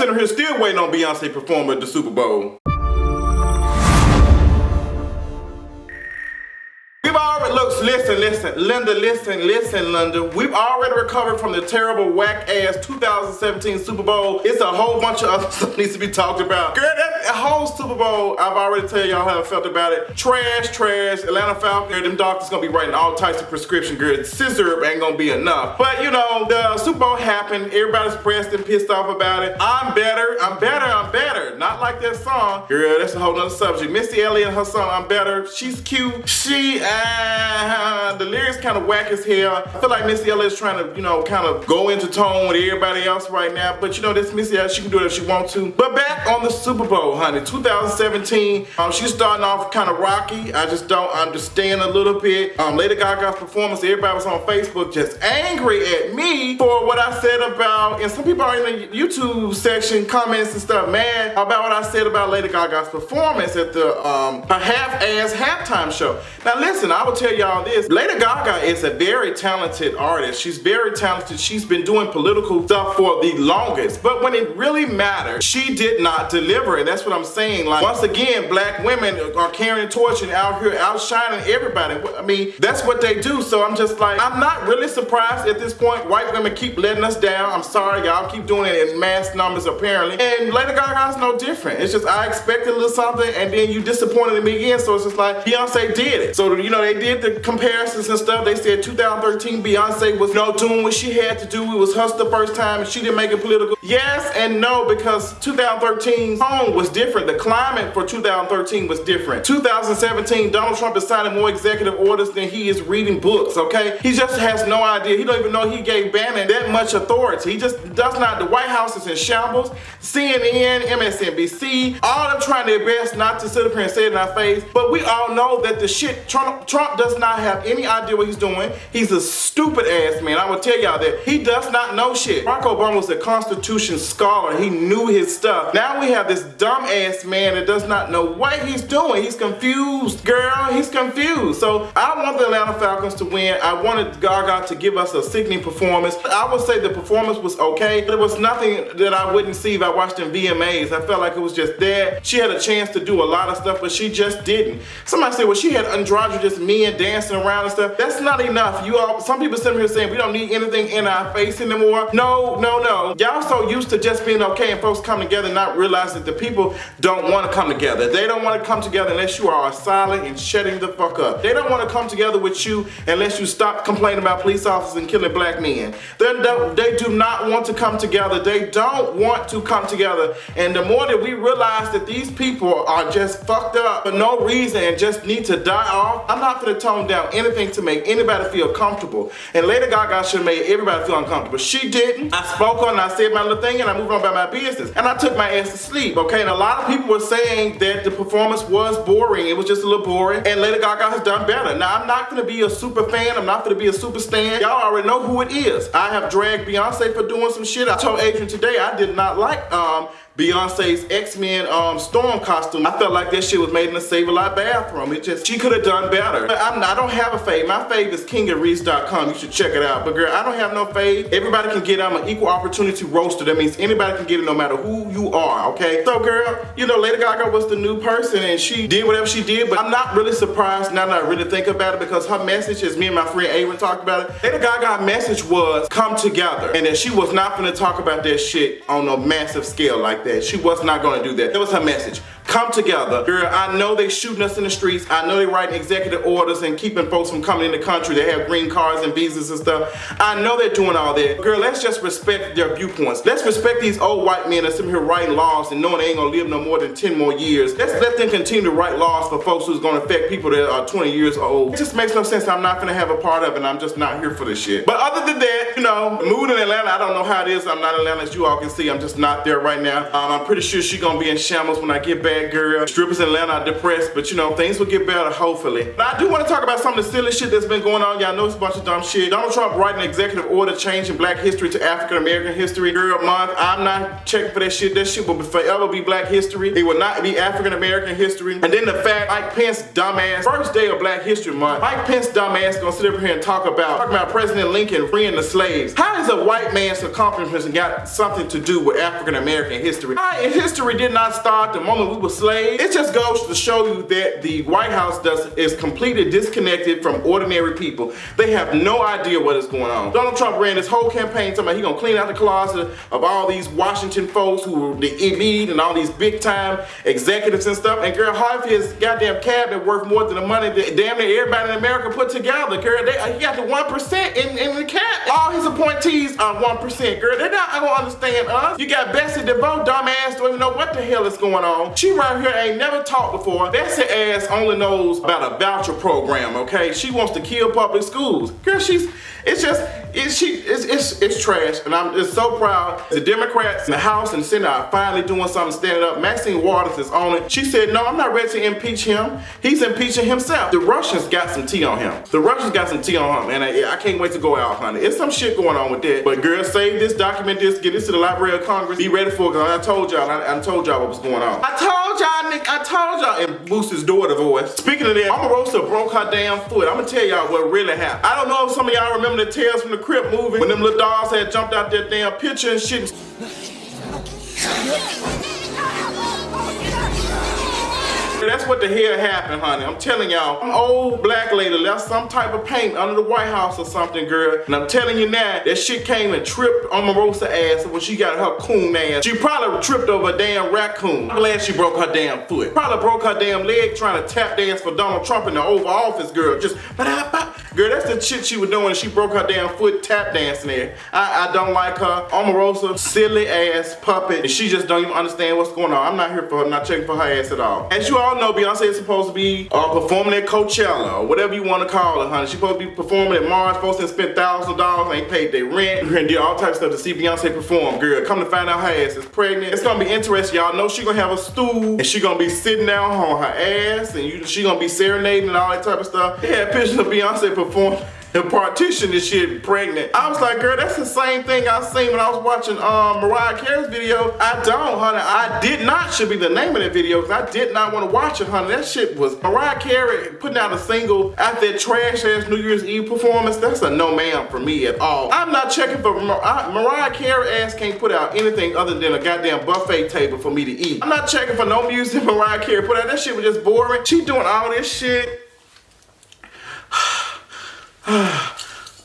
sitting here still waiting on Beyonce perform at the Super Bowl. We've already, look, listen, Linda. We've already recovered from the terrible, whack-ass 2017 Super Bowl. It's a whole bunch of other stuff needs to be talked about. Girl, that whole Super Bowl, I've already tell y'all how I felt about it. Trash. Atlanta Falcons, them doctors gonna be writing all types of prescription, girl. Scissor ain't gonna be enough. But you know, the Super Bowl happened. Everybody's pressed and pissed off about it. I'm better. Not like that song. Girl, that's a whole nother subject. Missy Elliott and her song, I'm Better. She's cute. The lyrics kind of whack as hell. I feel like Missy Elliott's trying to, you know, kind of go into tone with everybody else right now. But you know, this Missy Elliott, she can do it if she wants to. But back on the Super Bowl, honey, 2017, she's starting off kind of rocky. I just don't understand a little bit. Lady Gaga's performance, everybody was on Facebook just angry at me for what I said about, and some people are in the YouTube section comments and stuff mad about what I said about Lady Gaga's performance at the her half-ass halftime show. Now listen, I will tell y'all this. Lady Gaga is a very talented artist. She's very talented. She's been doing political stuff for the longest. But when it really mattered, she did not deliver. And that's what I'm saying. Like, once again, black women are carrying a torch and out here outshining everybody. I mean, that's what they do. So I'm just like, I'm not really surprised at this point. White women keep letting us down. I'm sorry, y'all keep doing it in mass numbers apparently. And Lady Gaga's no different. It's just, I expected a little something and then you disappointed me again. So it's just like, Beyonce did it. So, you know, they did the comparisons and stuff. They said 2013 Beyonce was doing what she had to do. It was her the first time and she didn't make it political. Yes and no, because 2013 tone was different. The climate for 2013 was different. 2017, Donald Trump is signing more executive orders than he is reading books, okay? He just has no idea. He don't even know he gave Bannon that much authority. He just does not. The White House is in shambles. CNN, MSNBC, all them trying their best not to sit up here and say it in our face. But we all know that the shit, Trump does not have any idea what he's doing. He's a stupid ass man. I will tell y'all that. He does not know shit. Barack Obama was a Constitution scholar. He knew his stuff. Now we have this dumb ass man that does not know what he's doing. He's confused, girl. He's confused. So I want the Atlanta Falcons to win. I wanted Gaga to give us a sickening performance. I would say the performance was okay. There was nothing that I wouldn't see if I watched in VMAs. I felt like it was just there. She had a chance to do a lot of stuff, but she just didn't. Somebody said, well, she had androgynous men dancing around and stuff. That's not enough. You all, some people sitting here saying we don't need anything in our face anymore. No. Y'all so used to just being okay and folks come together and not realize that the people don't want to come together. They don't want to come together unless you are silent and shutting the fuck up. They don't want to come together with you unless you stop complaining about police officers and killing black men. They do not want to come together. They don't want to come together. And the more that we realize that these people are just fucked up for no reason and just need to die off, I'm not going to tone down anything to make anybody feel comfortable. And Lady Gaga should have made everybody feel uncomfortable. She didn't. I spoke on, I said my little thing, and I moved on about my business. And I took my ass to sleep, okay? And a lot of people were saying that the performance was boring. It was just a little boring. And Lady Gaga has done better. Now, I'm not going to be a super fan. I'm not going to be a super stan. Y'all already know who it is. I have dragged Beyonce for doing some shit. I told Adrian today I did not like Beyonce's X-Men Storm costume. I felt like that shit was made in a Save-A-Lot bathroom. It just, she could have done better. But I don't have a fave. My fave is kingareese.com. You should check it out. But girl, I don't have no fave. Everybody can get it. I'm an equal opportunity roaster. That means anybody can get it no matter who you are, okay? So girl, you know, Lady Gaga was the new person and she did whatever she did, but I'm not really surprised now that I really think about it because her message, as me and my friend Aaron talked about it, Lady Gaga's message was come together and that she was not gonna talk about that shit on a massive scale like that. She was not gonna do that. That was her message. Come together. Girl, I know they shooting us in the streets. I know they writing executive orders and keeping folks from coming in the country. They have green cards and visas and stuff. I know they're doing all that. Girl, let's just respect their viewpoints. Let's respect these old white men that's sitting here writing laws and knowing they ain't gonna live no more than 10 more years. Let's let them continue to write laws for folks who's gonna affect people that are 20 years old. It just makes no sense. I'm not gonna have a part of it and I'm just not here for this shit. But other than that, you know, the mood in Atlanta, I don't know how it is. I'm not in Atlanta as you all can see. I'm just not there right now. I'm pretty sure she's gonna be in shambles when I get back, girl. Strippers in Atlanta are depressed, but you know, things will get better, hopefully. But I do want to talk about some of the silly shit that's been going on. Y'all know it's a bunch of dumb shit. Donald Trump writing an executive order changing black history to African American history. Girl, month. I'm not checking for that shit. That shit will forever be black history. It will not be African American history. And then the fact Mike Pence, dumbass, first day of Black History Month, Mike Pence, dumbass, gonna sit up here and talk about President Lincoln freeing the slaves. How is a white man's accomplishments got something to do with African American history? History did not start the moment we were slaves. It just goes to show you that the White House is completely disconnected from ordinary people. They have no idea what is going on. Donald Trump ran this whole campaign talking about he gonna clean out the closet of all these Washington folks who were the elite and all these big time executives and stuff. And girl, half his goddamn cabinet worth more than the money that damn near everybody in America put together. Girl, he got the 1% in the cabinet. All his appointees are 1%. Girl, they're not gonna understand us. You got Bessie DeVoe, dumbass, don't even know what the hell is going on. She right here ain't never talked before. Bessie ass only knows about a voucher program, okay? She wants to kill public schools. Girl, it's trash, and I'm just so proud. The Democrats in the House and the Senate are finally doing something, standing up. Maxine Waters is on it. She said, no, I'm not ready to impeach him. He's impeaching himself. The Russians got some tea on him. And I can't wait to go out, honey. It's some shit going on with that. But girl, save this, document this, get this to the Library of Congress. Be ready for it, because I told y'all what was going on. I told y'all in Boost's daughter voice. Speaking of that, Omarosa broke her damn foot. I'm gonna tell y'all what really happened. I don't know if some of y'all remember the Tales from the Crypt movie when them little dolls had jumped out that damn picture and shit. That's what the hell happened, honey. I'm telling y'all, some old black lady left some type of paint under the White House or something, girl. And I'm telling you now, that shit came and tripped Omarosa ass when she got her coon ass. She probably tripped over a damn raccoon. I'm glad she broke her damn foot. Probably broke her damn leg trying to tap dance for Donald Trump in the Oval Office, girl. Just girl, that's the shit she was doing. She broke her damn foot tap dancing there. I don't like her. Omarosa, silly ass puppet. And she just don't even understand what's going on. I'm not here for her, not checking for her ass at all. As you all know, Beyonce is supposed to be performing at Coachella or whatever you want to call it, honey. She's supposed to be performing at Mars. Folks that spent thousands of dollars, ain't paid their rent, and did all types of stuff to see Beyonce perform. Girl, come to find out her ass is pregnant. It's gonna be interesting. Y'all know she gonna have a stool and she gonna be sitting down on her ass and she gonna be serenading and all that type of stuff. They had pictures of Beyonce performing and partition this shit pregnant. I was like, girl, that's the same thing I seen when I was watching Mariah Carey's video. I don't, honey. I did not should be the name of that video because I did not want to watch it, honey. That shit was Mariah Carey putting out a single after that trash ass New Year's Eve performance. That's a no ma'am for me at all. I'm not checking for Mariah Carey ass can't put out anything other than a goddamn buffet table for me to eat. I'm not checking for no music Mariah Carey put out. That shit was just boring. She doing all this shit.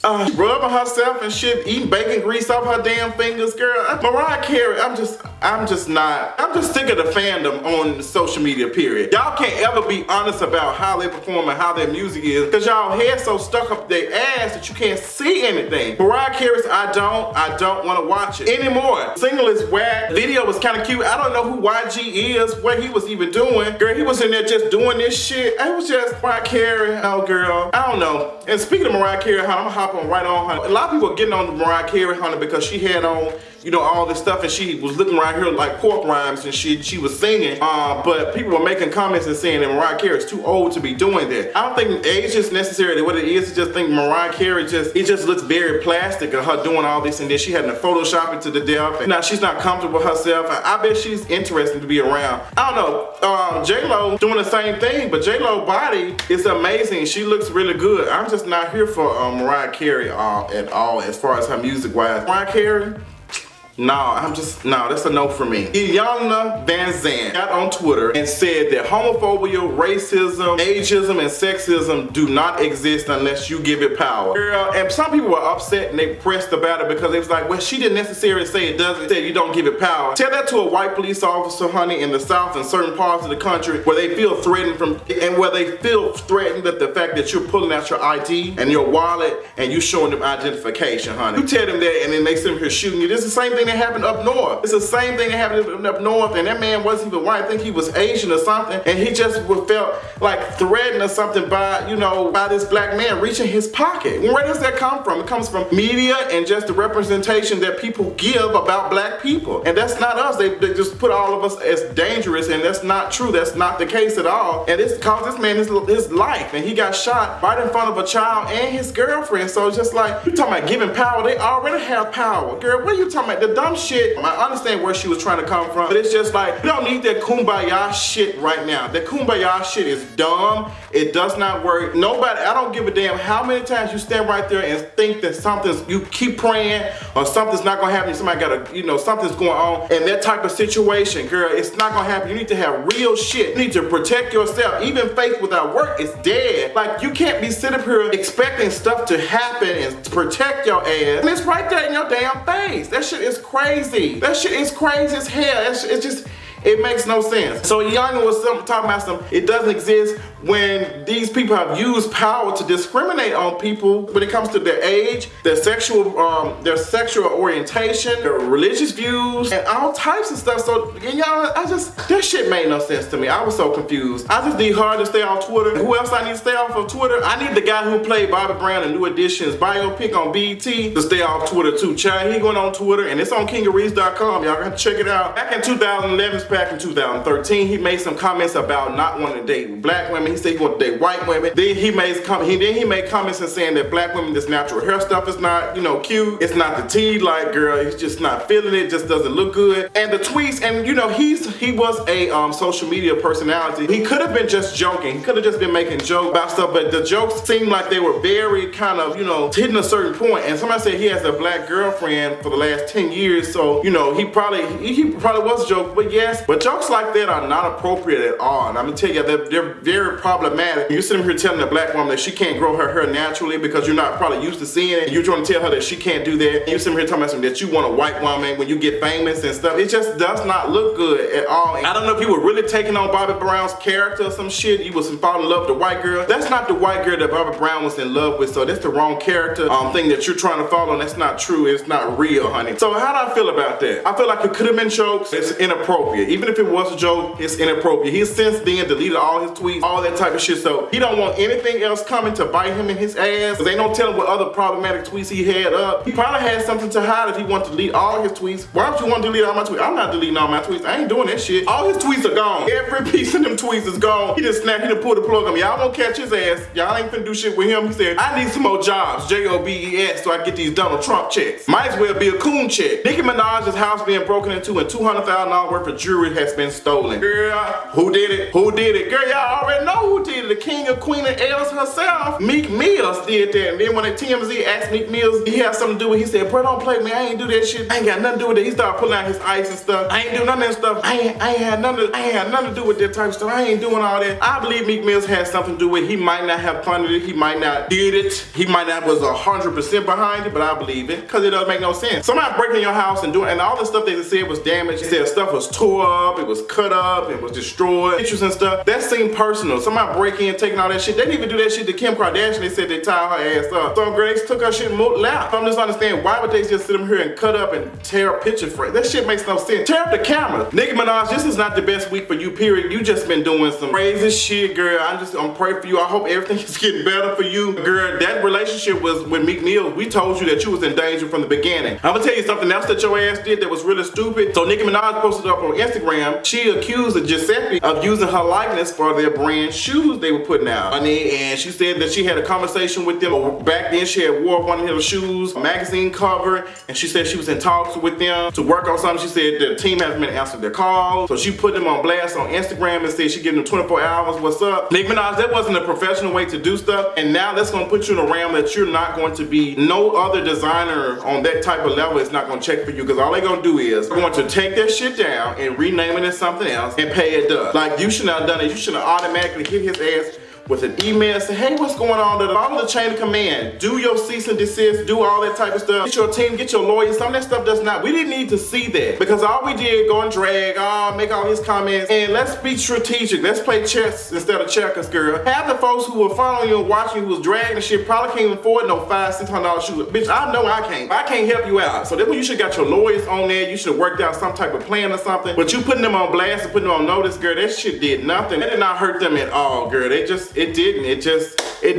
Rubbing herself and shit, eating bacon grease off her damn fingers, girl. Mariah Carey, I'm just sick of the fandom on social media, period. Y'all can't ever be honest about how they perform and how their music is, because y'all head so stuck up their ass that you can't see anything. Mariah Carey's I don't want to watch it anymore. Single is whack. Video was kind of cute. I don't know who YG is, what he was even doing. Girl, he was in there just doing this shit. It was just Mariah Carey. Oh, girl, I don't know. And speaking of Mariah Carey, I'm gonna hop on right on her. A lot of people are getting on Mariah Carey, honey, because she had on, you know, all this stuff and she was looking right here like pork rinds and she was singing. But people were making comments and saying that Mariah Carey is too old to be doing that. I don't think age is necessarily what it is. I just think Mariah Carey it just looks very plastic of her doing all this, and then she had to Photoshop it to the death. And now she's not comfortable with herself. I bet she's interesting to be around. I don't know. J-Lo doing the same thing, but J-Lo body is amazing. She looks really good. I'm just not here for Mariah Carey at all as far as her music wise. Mariah Carey? No, that's a no for me. Iyanla Vanzant got on Twitter and said that homophobia, racism, ageism, and sexism do not exist unless you give it power. Girl, and some people were upset and they pressed about it because they was like, well, she didn't necessarily say it doesn't, say you don't give it power. Tell that to a white police officer, honey, in the South and certain parts of the country where they feel threatened that the fact that you're pulling out your ID and your wallet and you showing them identification, honey. You tell them that and then they sit here shooting you. This is the same thing thing that happened up north. It's the same thing that happened up north, and that man wasn't even white. I think he was Asian or something, and he just felt like threatened or something by, you know, by this black man reaching his pocket. Where does that come from? It comes from media and just the representation that people give about black people. And that's not us. They just put all of us as dangerous, and that's not true. That's not the case at all. And it's caused this man his life, and he got shot right in front of a child and his girlfriend. So it's just like, you talking about giving power, they already have power. Girl, what are you talking about? The dumb shit, I understand where she was trying to come from, but it's just like, you don't need that kumbaya shit right now. The kumbaya shit is dumb. It does not work. Nobody, I don't give a damn how many times you stand right there and think that something's, you keep praying or something's not gonna happen, somebody gotta, you know, something's going on, and that type of situation, girl, it's not gonna happen. You need to have real shit. You need to protect yourself. Even faith without work is dead. Like, you can't be sitting up here expecting stuff to happen and protect your ass, and it's right there in your damn face. That shit is crazy. That shit is crazy as hell. It's just, it makes no sense. So Iyanla was talking about it doesn't exist when these people have used power to discriminate on people when it comes to their age, their sexual orientation, their religious views, and all types of stuff. So y'all, that shit made no sense to me. I was so confused. I just need her to stay on Twitter. Who else I need to stay off of Twitter? I need the guy who played Bobby Brown in New Edition's biopic on BET to stay off Twitter too. Child, he going on Twitter, and it's on kingarees.com. Y'all gotta check it out. Back in 2011, back in 2013, he made some comments about not wanting to date black women. He said he wanted to date white women. Then he made comments and saying that black women, this natural hair stuff is not, you know, cute. It's not the tea, like, girl, he's just not feeling it. Just doesn't look good. And the tweets, and you know, he was a social media personality. He could have been just joking. He could have just been making jokes about stuff, but the jokes seemed like they were very kind of, you know, hitting a certain point. And somebody said he has a black girlfriend for the last 10 years, so you know, he probably was a joke. But yes, but jokes like that are not appropriate at all. And I'm gonna tell you that they're very problematic. You're sitting here telling a black woman that she can't grow her hair naturally because you're not probably used to seeing it. And you're trying to tell her that she can't do that. And you're sitting here talking about that you want a white woman when you get famous and stuff. It just does not look good at all. And I don't know if you were really taking on Bobby Brown's character or some shit. You was falling in love with the white girl. That's not the white girl that Bobby Brown was in love with. So that's the wrong character thing that you're trying to follow. And that's not true. It's not real, honey. So how do I feel about that? I feel like it could have been jokes. It's inappropriate. Even if it was a joke, it's inappropriate. He's since then deleted all his tweets, all that type of shit. So he don't want anything else coming to bite him in his ass. Cause they don't tell him what other problematic tweets he had up. He probably had something to hide if he wanted to delete all his tweets. Why don't you want to delete all my tweets? I'm not deleting all my tweets. I ain't doing that shit. All his tweets are gone. Every piece of them tweets is gone. He just snapped, he done pulled the plug on me. Y'all won't catch his ass. Y'all ain't finna do shit with him. He said, I need some more jobs, J-O-B-E-S, so I get these Donald Trump checks. Might as well be a coon check. Nicki Minaj's house being broken into and $200,000 worth of jewelry has been stolen. Girl, who did it? Who did it? Girl, y'all already know who did it. The king of queen of L's herself. Meek Mills did that. And then when the TMZ asked Meek Mills, he had something to do with it, he said, bro, don't play me. I ain't do that shit. I ain't got nothing to do with it. He started pulling out his ice and stuff. I ain't do none of that stuff. I ain't had nothing to do with that type of stuff. I ain't doing all that. I believe Meek Mills had something to do with it. He might not have funded it. He might not did it. He might not was 100% behind it, but I believe it because it doesn't make no sense. Somebody breaking your house and all the stuff they said was damaged. They said stuff was tore up, it was cut up, it was destroyed, pictures and stuff. That seemed personal. Somebody breaking and taking all that shit. They didn't even do that shit to Kim Kardashian. They said they tied her ass up. So Grace took her shit and moved out. So I'm just understanding why would they just sit them here and cut up and tear up picture frame? That shit makes no sense. Tear up the camera. Nicki Minaj, this is not the best week for you, period. You just been doing some crazy shit, girl. I'm praying for you. I hope everything is getting better for you. Girl, that relationship was with Meek Mills. We told you that you was in danger from the beginning. I'm gonna tell you something else that your ass did that was really stupid. So Nicki Minaj posted up on Instagram. She accused of Giuseppe of using her likeness for their brand shoes they were putting out. And she said that she had a conversation with them. Back then she had wore one of her shoes, a magazine cover, and she said she was in talks with them to work on something. She said the team hasn't been answering their calls. So she put them on blast on Instagram and said she giving them 24 hours. What's up? Nicki Minaj, that wasn't a professional way to do stuff. And now that's gonna put you in a realm that you're not going to be, no other designer on that type of level is not gonna check for you, because all they're gonna do is going to take that shit down and rename it as something else and pay it up. Like, you shouldn't have done it. You should have automatically hit his ass with an email, say, hey, what's going on? Follow the chain of command. Do your cease and desist, do all that type of stuff. Get your team, get your lawyers. Some of that stuff does not, we didn't need to see that because all we did, go and drag, make all his comments, and let's be strategic. Let's play chess instead of checkers, girl. Half the folks who were following you and watching you who was dragging the shit probably can't even afford no $500-$600 shoes. Bitch, I know I can't. I can't help you out. So that's when you should got your lawyers on there. You should have worked out some type of plan or something. But you putting them on blast and putting them on notice, girl, that shit did nothing. That did not hurt them at all, girl. It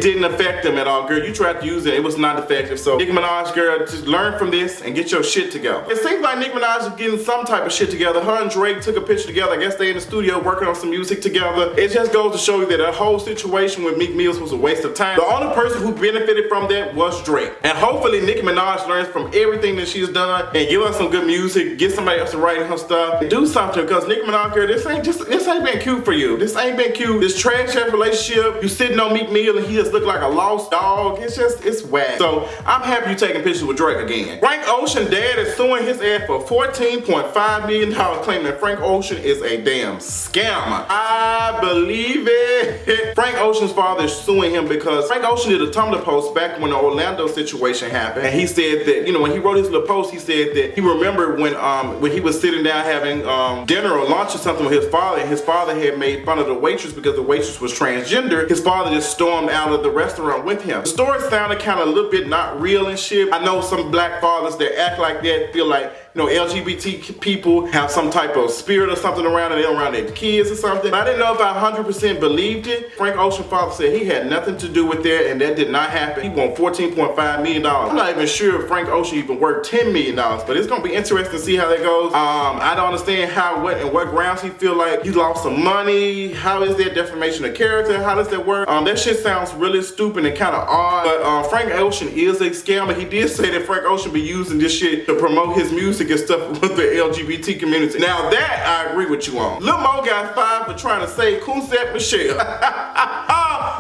didn't affect them at all, girl. You tried to use it, it was not effective. So Nicki Minaj, girl, just learn from this and get your shit together. It seems like Nicki Minaj is getting some type of shit together. Her and Drake took a picture together. I guess they in the studio working on some music together. It just goes to show you that the whole situation with Meek Mills was a waste of time. The only person who benefited from that was Drake. And hopefully Nicki Minaj learns from everything that she's done and give us some good music, get somebody else to write her stuff, and do something. Because Nicki Minaj, girl, this ain't been cute for you. This ain't been cute. This trash ass relationship, you sitting on Meek Mill and he just look like a lost dog. It's whack. So I'm happy you taking pictures with Drake again. Frank Ocean dad is suing his ass for $14.5 million, claiming that Frank Ocean is a damn scammer. I believe it. Frank Ocean's father is suing him because Frank Ocean did a Tumblr post back when the Orlando situation happened, and he said that, when he wrote his little post, he said that he remembered when he was sitting down having dinner or lunch or something with his father, and his father had made fun of the waitress because the waitress was transgender. His father just stormed out of the restaurant with him. The story sounded kind of a little bit not real and shit. I know some black fathers that act like that feel like, LGBT people have some type of spirit or something around and they're around their kids or something. But I didn't know if I 100% believed it. Frank Ocean's father said he had nothing to do with that and that did not happen. He won $14.5 million. I'm not even sure if Frank Ocean even worth $10 million, but it's gonna be interesting to see how that goes. I don't understand how, what grounds he feel like he lost some money. How is that defamation of character? How does that work? That shit sounds really stupid and kind of odd, but Frank Ocean is a scammer. He did say that Frank Ocean be using this shit to promote his music and stuff with the LGBT community. Now that I agree with you on. Lil Mo got fired for trying to save Kunset Michelle.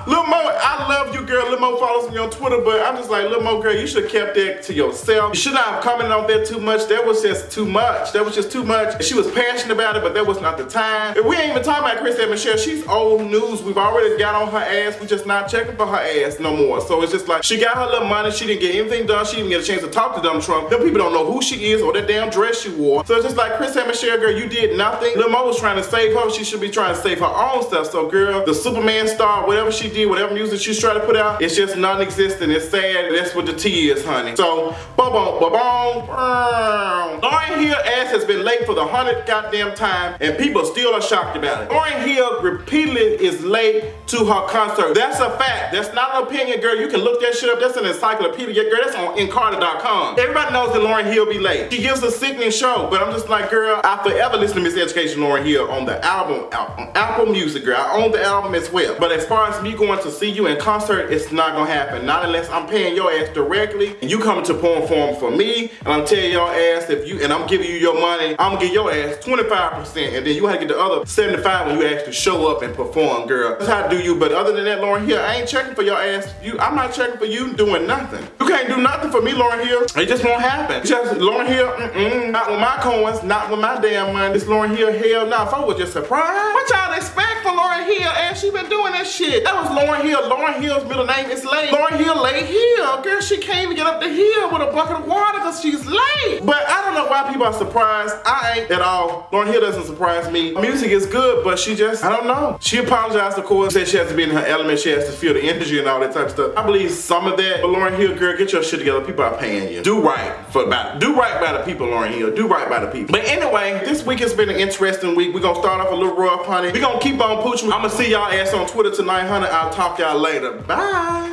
Lil Mo, I love you, girl. Lil Mo follows me on Twitter, but I'm just like, Lil Mo, girl, you should have kept that to yourself. You should not have commented on that too much. That was just too much. That was just too much. She was passionate about it, but that was not the time. And we ain't even talking about Kunset Michelle. She's old news. We've already got on her ass. We're just not checking for her ass no more. So it's just like, she got her little money. She didn't get anything done. She didn't get a chance to talk to Donald Trump. Them people don't know who she is or that damn dress she wore. So it's just like, Kunset Michelle, girl, you did nothing. Lil Mo was trying to save her. She should be trying to save her own stuff. So girl, the Superman star, whatever she did, whatever music she's trying to put out, it's just non-existent. It's sad. That's what the tea is, honey. So, boom. Lauryn Hill ass has been late for the 100th goddamn time, and people still are shocked about it. Lauryn Hill repeatedly is late to her concert. That's a fact. That's not an opinion, girl. You can look that shit up. That's an encyclopedia, girl. That's on Encarta.com. Everybody knows that Lauryn Hill be late. She gives a sickening show, but I'm just like, girl, I forever listen to Miseducation Lauryn Hill on the album, on Apple Music, girl. I own the album as well. But as far as me going to see you in concert, it's not gonna happen. Not unless I'm paying your ass directly and you coming to perform for me, and I'm telling your ass and I'm giving you your money, I'm gonna give your ass 25%, and then you have to get the other 75 when you actually show up and perform, girl. That's how I do you. But other than that, Lauryn Hill, I ain't checking for your ass. I'm not checking for you doing nothing. You can't do nothing for me, Lauryn Hill. It just won't happen. Just Lauryn Hill, not with my coins, not with my damn money. This Lauryn Hill, hell nah. If I was just surprised, what y'all expect from Lauryn Hill? And she been doing that shit. That was Lauryn Hill. Lauryn Hill's middle name is Lay. Lauryn Hill lay hill. Girl, she can't even get up the hill with a bucket of water because she's late. But I don't know why people are surprised. I ain't at all. Lauryn Hill doesn't surprise me. Music is good, but she just, I don't know. She apologized, of course. Said she has to be in her element. She has to feel the energy and all that type of stuff. I believe some of that. But Lauryn Hill, girl, get your shit together. People are paying you. Do right by the people, Lauryn Hill. Do right by the people. But anyway, this week has been an interesting week. We're gonna start off a little rough, honey. We're gonna keep on pooching. I'm gonna see y'all ass on Twitter tonight, honey. I'll talk y'all later. Bye.